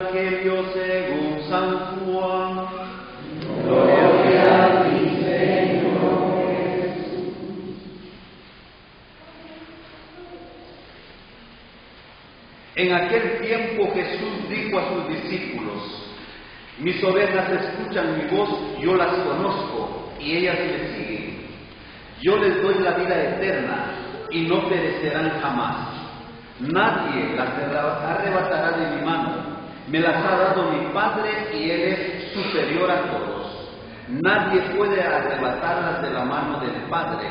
Evangelio según San Juan. Gloria a ti, Señor Jesús. En aquel tiempo Jesús dijo a sus discípulos: mis ovejas escuchan mi voz, yo las conozco, y ellas me siguen. Yo les doy la vida eterna, y no perecerán jamás. Nadie las arrebatará de mi mano. Me las ha dado mi Padre, y Él es superior a todos. Nadie puede arrebatarlas de la mano del Padre.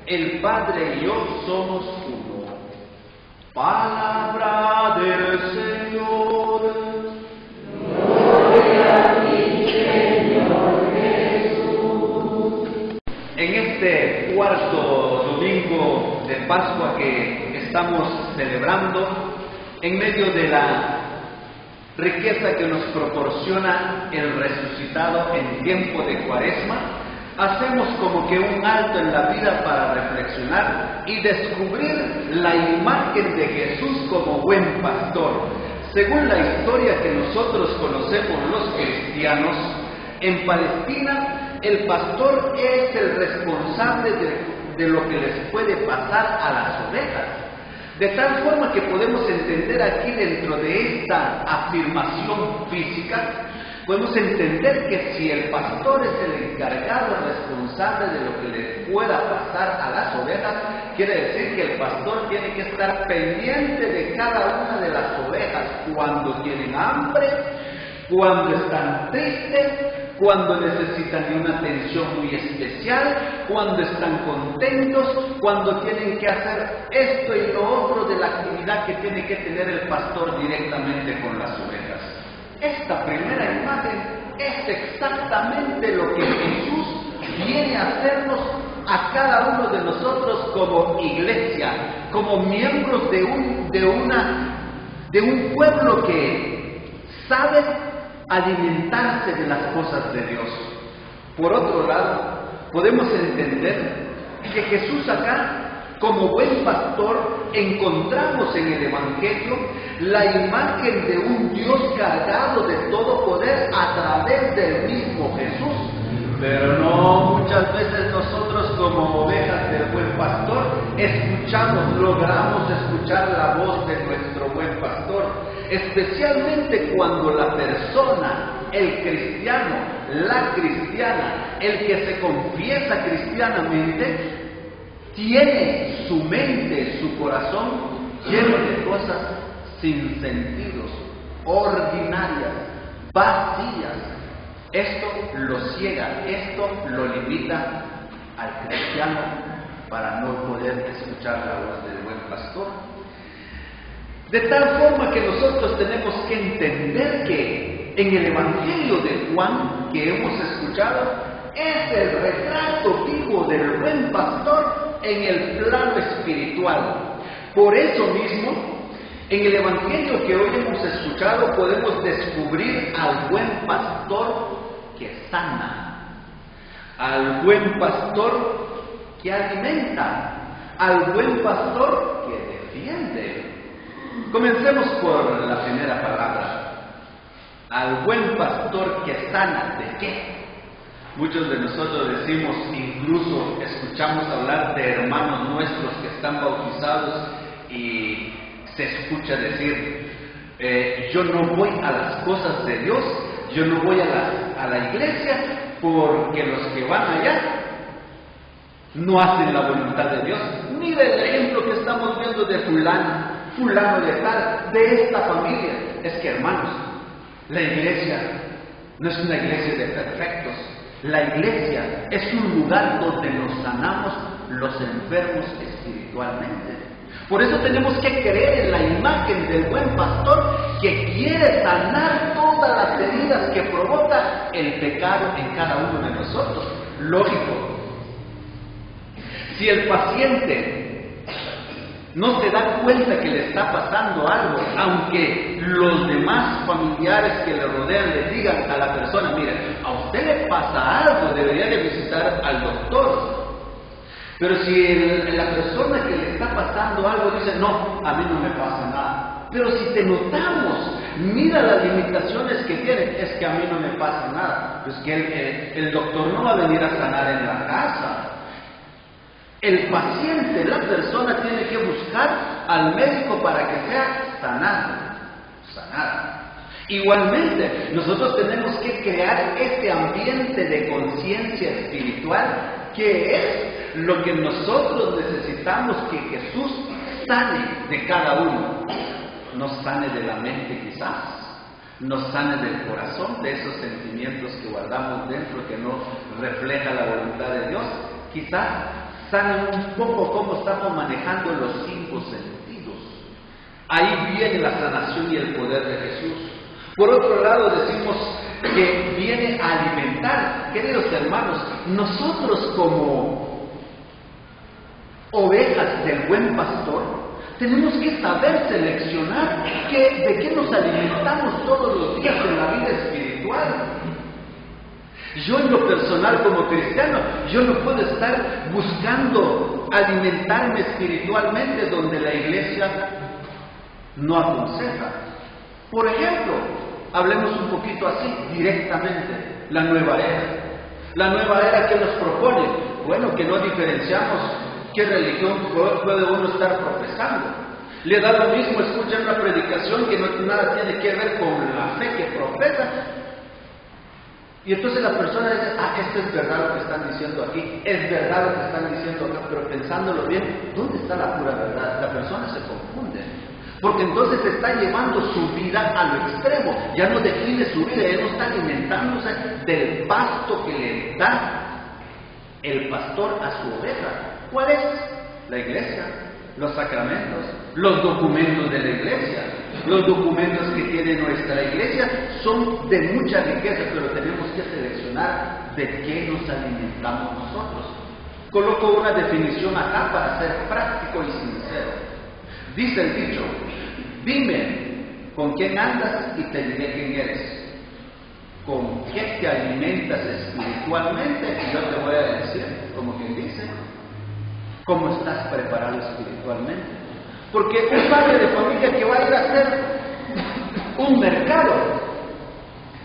El Padre y yo somos uno. Palabra del Señor. Gloria a ti, Señor Jesús. En este cuarto domingo de Pascua que estamos celebrando, en medio de la riqueza que nos proporciona el resucitado en tiempo de Cuaresma, hacemos como que un alto en la vida para reflexionar y descubrir la imagen de Jesús como buen pastor. Según la historia que nosotros conocemos los cristianos, en Palestina el pastor es el responsable de lo que les puede pasar a las ovejas. De tal forma que podemos entender aquí, dentro de esta afirmación física, podemos entender que si el pastor es el encargado, responsable de lo que le pueda pasar a las ovejas, quiere decir que el pastor tiene que estar pendiente de cada una de las ovejas cuando tienen hambre, cuando están tristes, cuando necesitan de una atención muy especial, cuando están contentos, cuando tienen que hacer esto y lo otro de la actividad que tiene que tener el pastor directamente con las ovejas. Esta primera imagen es exactamente lo que Jesús viene a hacernos a cada uno de nosotros como iglesia, como miembros de un pueblo que sabe alimentarse de las cosas de Dios. Por otro lado, podemos entender que Jesús acá, como buen pastor, encontramos en el Evangelio la imagen de un Dios cargado de todo poder a través del mismo Jesús. Pero no muchas veces nosotros, como ovejas del buen pastor, logramos escuchar la voz de nuestro buen pastor, especialmente cuando la persona, el cristiano, la cristiana, el que se confiesa cristianamente, tiene su mente, su corazón lleno de cosas sin sentidos, ordinarias, vacías. Esto lo ciega, esto lo limita al cristiano para no poder escuchar la voz del buen pastor. De tal forma que nosotros tenemos que entender que en el Evangelio de Juan que hemos escuchado es el retrato vivo del buen pastor en el plano espiritual. Por eso mismo, en el Evangelio que hoy hemos escuchado podemos descubrir al buen pastor que sana, al buen pastor que alimenta, al buen pastor que defiende. Comencemos por la primera palabra. Al buen pastor que sana, ¿de qué? Muchos de nosotros decimos, incluso escuchamos hablar de hermanos nuestros que están bautizados y se escucha decir, yo no voy a las cosas de Dios, yo no voy a la iglesia porque los que van allá no hacen la voluntad de Dios. Mira el ejemplo que estamos viendo de fulano de tal, de esta familia. Es que, hermanos, la iglesia no es una iglesia de perfectos. La iglesia es un lugar donde nos sanamos los enfermos espiritualmente. Por eso tenemos que creer en la imagen del buen pastor que quiere sanar todas las heridas que provoca el pecado en cada uno de nosotros. Lógico, si el paciente no se da cuenta que le está pasando algo, aunque los demás familiares que le rodean le digan a la persona, mire, a usted le pasa algo, debería de visitar al doctor. Pero si la persona que le está pasando algo dice, no, a mí no me pasa nada. Pero si te notamos mira las limitaciones que tiene. Es que a mí no me pasa nada. Pues que el doctor no va a venir a sanar en la casa. El paciente, la persona, tiene que buscar al médico para que sea sanado. Igualmente, nosotros tenemos que crear este ambiente de conciencia espiritual, que es lo que nosotros necesitamos que Jesús sane de cada uno. Nos sane de la mente quizás, nos sane del corazón, de esos sentimientos que guardamos dentro que no refleja la voluntad de Dios. Quizás sane un poco cómo estamos manejando los 5 sentidos. Ahí viene la sanación y el poder de Jesús. Por otro lado, decimos que viene a alimentar. Queridos hermanos, nosotros como ovejas del buen pastor, tenemos que saber seleccionar de qué nos alimentamos todos los días en la vida espiritual. Yo en lo personal como cristiano, yo no puedo estar buscando alimentarme espiritualmente donde la iglesia no aconseja. Por ejemplo, hablemos un poquito así, directamente, la nueva era. La nueva era, ¿qué nos propone? Bueno, que no diferenciamos qué religión puede uno estar profesando. Le da lo mismo escuchar una predicación que no nada tiene que ver con la fe que profesa. Y entonces la persona dice, esto es verdad lo que están diciendo aquí, es verdad lo que están diciendo acá, pero pensándolo bien, ¿dónde está la pura verdad? La persona se confunde. Porque entonces está llevando su vida a lo extremo, ya no define su vida, ya no está alimentándose del pasto que le da el pastor a su oveja. ¿Cuál es? La iglesia, los sacramentos, los documentos de la iglesia. Los documentos que tiene nuestra iglesia son de mucha riqueza, pero tenemos que seleccionar de qué nos alimentamos nosotros. Coloco una definición acá para ser práctico y sincero. Dice el dicho, dime con quién andas y te diré quién eres. ¿Con qué te alimentas espiritualmente? Y yo te voy a decir, como quien dice, cómo estás preparado espiritualmente. Porque un padre de familia que va a ir a hacer un mercado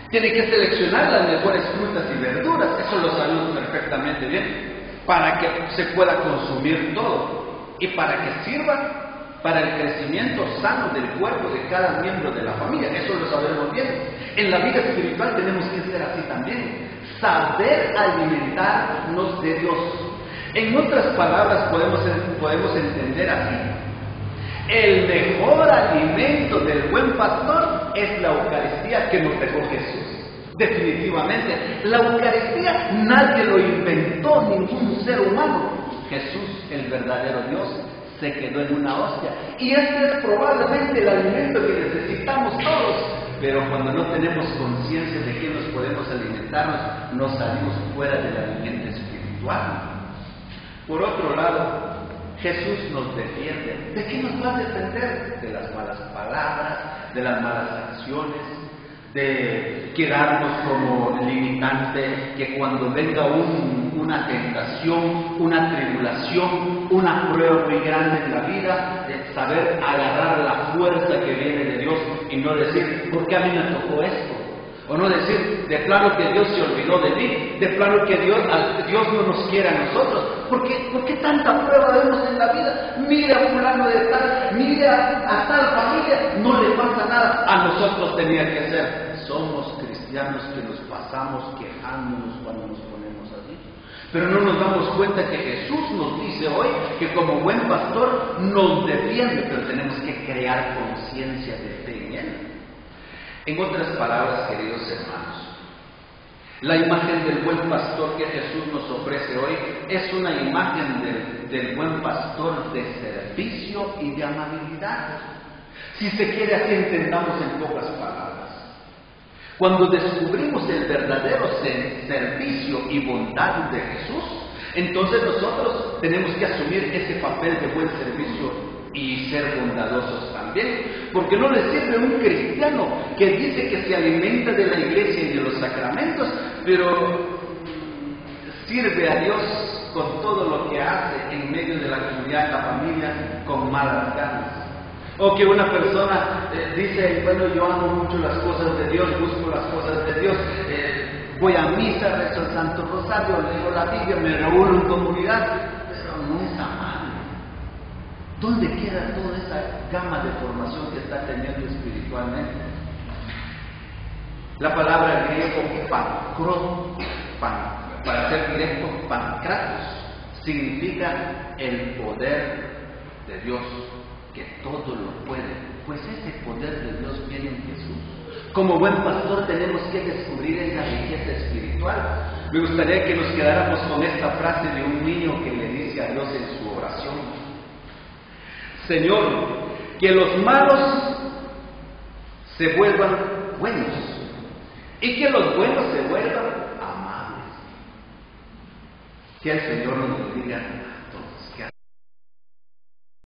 tiene que seleccionar las mejores frutas y verduras, eso lo sabemos perfectamente bien, para que se pueda consumir todo y para que sirva para el crecimiento sano del cuerpo de cada miembro de la familia. Eso lo sabemos bien. En la vida espiritual tenemos que ser así también, saber alimentarnos de Dios. En otras palabras podemos entender así: el mejor alimento del buen pastor es la Eucaristía que nos dejó Jesús. Definitivamente, la Eucaristía nadie lo inventó, ningún ser humano. Jesús, el verdadero Dios, se quedó en una hostia. Y este es probablemente el alimento que necesitamos todos. Pero cuando no tenemos conciencia de que nos podemos alimentarnos, nos salimos fuera del alimento espiritual. Por otro lado, Jesús nos defiende. ¿De qué nos va a defender? De las malas palabras, de las malas acciones, de quedarnos como limitante, que cuando venga una tentación, una tribulación, una prueba muy grande en la vida, de saber agarrar la fuerza que viene de Dios y no decir, ¿por qué a mí me tocó esto? O no decir, de plano que Dios se olvidó de mí, de plano que Dios no nos quiere a nosotros. ¿Por qué tanta prueba vemos en la vida? Mire a fulano de tal, mire a tal familia, no le pasa nada. A nosotros tenía que ser. Somos cristianos que nos pasamos quejándonos cuando nos ponemos así. Pero no nos damos cuenta que Jesús nos dice hoy que como buen pastor nos defiende, pero tenemos que crear conciencia de fe en Él. En otras palabras, queridos hermanos, la imagen del buen pastor que Jesús nos ofrece hoy es una imagen del buen pastor de servicio y de amabilidad. Si se quiere, así entendamos en pocas palabras. Cuando descubrimos el verdadero servicio y bondad de Jesús, entonces nosotros tenemos que asumir ese papel de buen servicio y ser bondadosos también, porque no le sirve a un cristiano que dice que se alimenta de la iglesia y de los sacramentos, pero sirve a Dios con todo lo que hace en medio de la comunidad, la familia, con malas ganas. O que una persona dice, bueno, yo amo mucho las cosas de Dios, busco las cosas de Dios, voy a misa, rezo el Santo Rosario, leo la Biblia, me reúno en comunidad, pero no es amable. ¿Dónde queda toda esa gama de formación que está teniendo espiritualmente? La palabra griego para ser directo, pancratos, significa el poder de Dios, que todo lo puede. Pues ese poder de Dios viene en Jesús. Como buen pastor tenemos que descubrir esa riqueza espiritual. Me gustaría que nos quedáramos con esta frase de un niño que le dice a Dios en su oración: Señor, que los malos se vuelvan buenos y que los buenos se vuelvan amables. Que el Señor nos diga